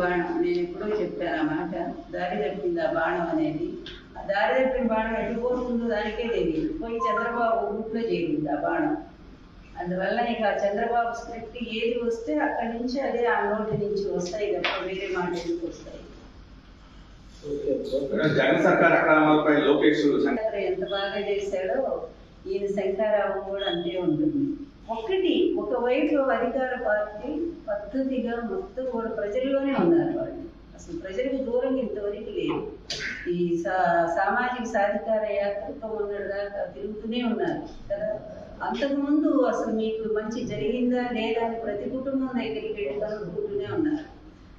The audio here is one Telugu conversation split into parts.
బాణం. నేను ఎప్పుడో చెప్పాను ఆ మాట. దారి తప్పింది ఆ బాణం అనేది. ఆ దారి తప్పిన బాణం ఎటు పోతుందో దానికే తెలియదు. పోయి చంద్రబాబు ఊట్లో చేరింది ఆ బాణం. అందువల్ల ఇక చంద్రబాబు స్క్రిప్ట్ ఏది వస్తే అక్కడి నుంచి అదే ఆ నోటి నుంచి వస్తాయి తప్ప వేరే మాట ఎందుకు వస్తాయి. జగన్ సర్కార్ అక్రమాలపై లోకేష్ ఎంత బాగా చేశాడో ఈయన శంకరావు కూడా అంతే ఉంటుంది. ఒకవైపు అధికార పార్టీ పద్ధతిగా మొత్తం కూడా ప్రజల్లోనే ఉన్నారు వాళ్ళు. అసలు ప్రజలకు దూరంగా ఇంతవరకు లేదు. ఈ సామాజిక సాధికార యాత్రతో ఉన్నదాకా తిరుగుతూనే ఉన్నారు కదా. అంతకుముందు అసలు మీకు మంచి జరిగిందా లేదా అని ప్రతి కుటుంబం దగ్గరికి వెళ్ళి కనుక్కుంటూనే ఉన్నారు.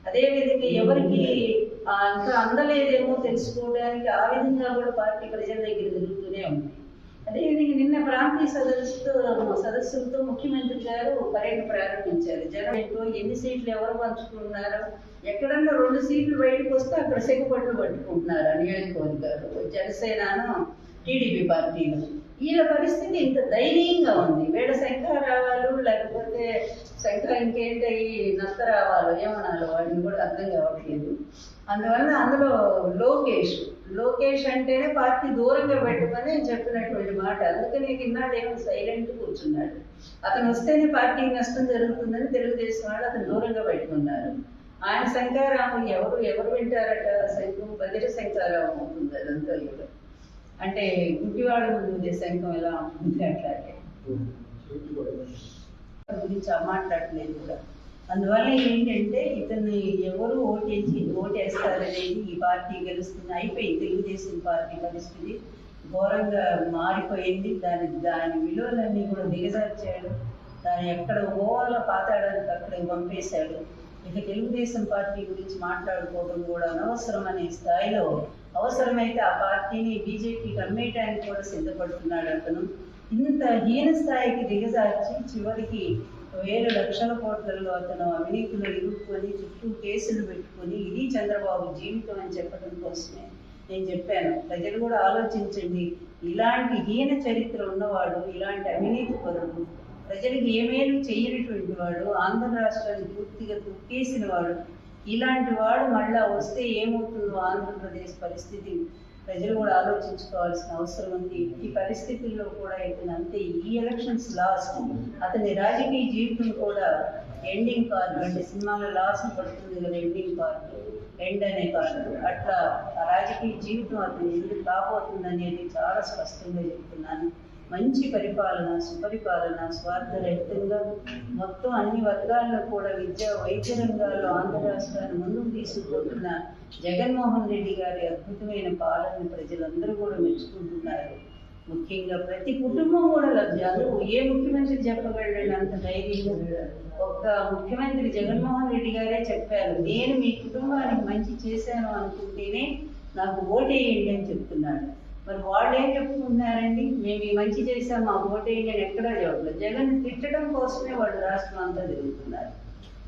అదేవిధంగా ఎవరికి అంత అందలేదేమో తెలుసుకోవడానికి ఆ విధంగా కూడా పార్టీ ప్రజల దగ్గర తిరుగుతూనే ఉంది. అదేవిధంగా నిన్న ప్రాంతీయ సదస్సులతో ముఖ్యమంత్రి గారు పర్యటన ప్రారంభించారు. జనం ఏంటో ఎన్ని సీట్లు ఎవరు పంచుకుంటున్నారో, ఎక్కడన్నా 2 సీట్లు బయటకు వస్తే అక్కడ సెగపట్లు పట్టుకుంటున్నారు ఆ నియోజకవర్గాలు, జనసేనను టీడీపీ పార్టీలు. వీళ్ళ పరిస్థితి ఇంత దయనీయంగా ఉంది. వీళ్ళ శంఖారావాలు లేకపోతే ఇంకేంటి నత్తరావాలు ఏమనాలో వాటిని కూడా అర్థం కావట్లేదు. అందువల్ల అందులో లోకేష్ అంటేనే పార్టీ దూరంగా పెట్టుకొని చెప్పినటువంటి మాట. అందుకని ఇన్నాళ్ళు ఏమో సైలెంట్ కూర్చున్నాడు. అతను వస్తేనే పార్టీకి నష్టం జరుగుతుందని తెలుగుదేశం వాళ్ళు అతను దూరంగా పెట్టుకున్నారు. ఆయన శంఖారావం ఎవరు వింటారట? శంఖం బదిర శంఖారావం అవుతుంది అదంతా. కూడా అంటే గుడ్డివాడు ముందు శంఖం ఎలా ఉంటుంది అట్లాగే గురించి మాట్లాడలేదు కూడా. అందువల్ల ఏంటంటే ఇతన్ని ఎవరు ఓటేస్తారనేది ఈ పార్టీ గెలుస్తుంది అయిపోయింది. తెలుగుదేశం పార్టీ పరిస్థితి ఘోరంగా మారిపోయింది. దాని విలువలన్నీ కూడా దిగజార్చాడు. దాన్ని ఎక్కడ పోవాలో పాతాడానికి అక్కడికి పంపేశాడు. ఇక తెలుగుదేశం పార్టీ గురించి మాట్లాడుకోవడం కూడా అనవసరం అనే స్థాయిలో, అవసరమైతే ఆ పార్టీని బీజేపీకి అమ్మేయడానికి కూడా సిద్ధపడుతున్నాడు అతను. ఇంత హీన స్థాయికి దిగజార్చి చివరికి వేల లక్షల కోట్లలో అతను అవినీతిలో ఇరుక్కొని చుట్టూ కేసులు పెట్టుకొని ఇది చంద్రబాబు జీవితం అని చెప్పడం కోసమే నేను చెప్పాను. ప్రజలు కూడా ఆలోచించండి. ఇలాంటి హీన చరిత్ర ఉన్నవాడు, ఇలాంటి అవినీతి పరుడు, ప్రజలకు ఏమేలు చేయనటువంటి వాడు, ఆంధ్ర రాష్ట్రాన్ని పూర్తిగా తొక్కేసిన వాడు, ఇలాంటి వాడు మళ్ళా వస్తే ఏమవుతుందో ఆంధ్రప్రదేశ్ పరిస్థితి ప్రజలు కూడా ఆలోచించుకోవాల్సిన అవసరం ఉంది. ఈ పరిస్థితుల్లో కూడా ఇతను అంతే. ఈ ఎలక్షన్స్ లాస్ట్, అతని రాజకీయ జీవితం కూడా ఎండింగ్ కార్డు. అంటే సినిమాలో లాస్ట్ పడుతుంది కదా ఎండింగ్ కార్డు, ఎండ్ అనే కార్డు. అట్లా ఆ రాజకీయ జీవితం అతను ఎందుకు కాబోతుంది అనేది చాలా స్పష్టంగా చెప్తున్నాను. మంచి పరిపాలన, సుపరిపాలన, స్వార్థరహితంగా మొత్తం అన్ని వర్గాల్లో కూడా విద్య, వైద్య రంగాల్లో ఆంధ్ర రాష్ట్రాన్ని ముందుకు తీసుకుపోతున్న జగన్మోహన్ రెడ్డి గారి అద్భుతమైన పాలన ప్రజలందరూ కూడా మెచ్చుకుంటున్నారు. ముఖ్యంగా ప్రతి కుటుంబం కూడా అందుకు ఏ ముఖ్యమంత్రి చెప్పగలడు అంత ధైర్యంగా? ఒక్క ముఖ్యమంత్రి జగన్మోహన్ రెడ్డి గారే చెప్పారు, నేను మీ కుటుంబానికి మంచి చేశాను అనుకుంటేనే నాకు ఓటేయండి అని చెప్తున్నాడు. మరి వాళ్ళు ఏం చెప్పుకుంటున్నారండి? మేము ఈ మంచి చేసాం, మా ఓటేయండి అని ఎక్కడా చెప్పలేదు. జగన్ తిట్టడం కోసమే వాళ్ళు రాష్ట్రం అంతా తిరుగుతున్నారు.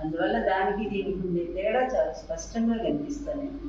అందువల్ల దానికి దీనికి ఉండే తేడా చాలా స్పష్టంగా కనిపిస్తానండి.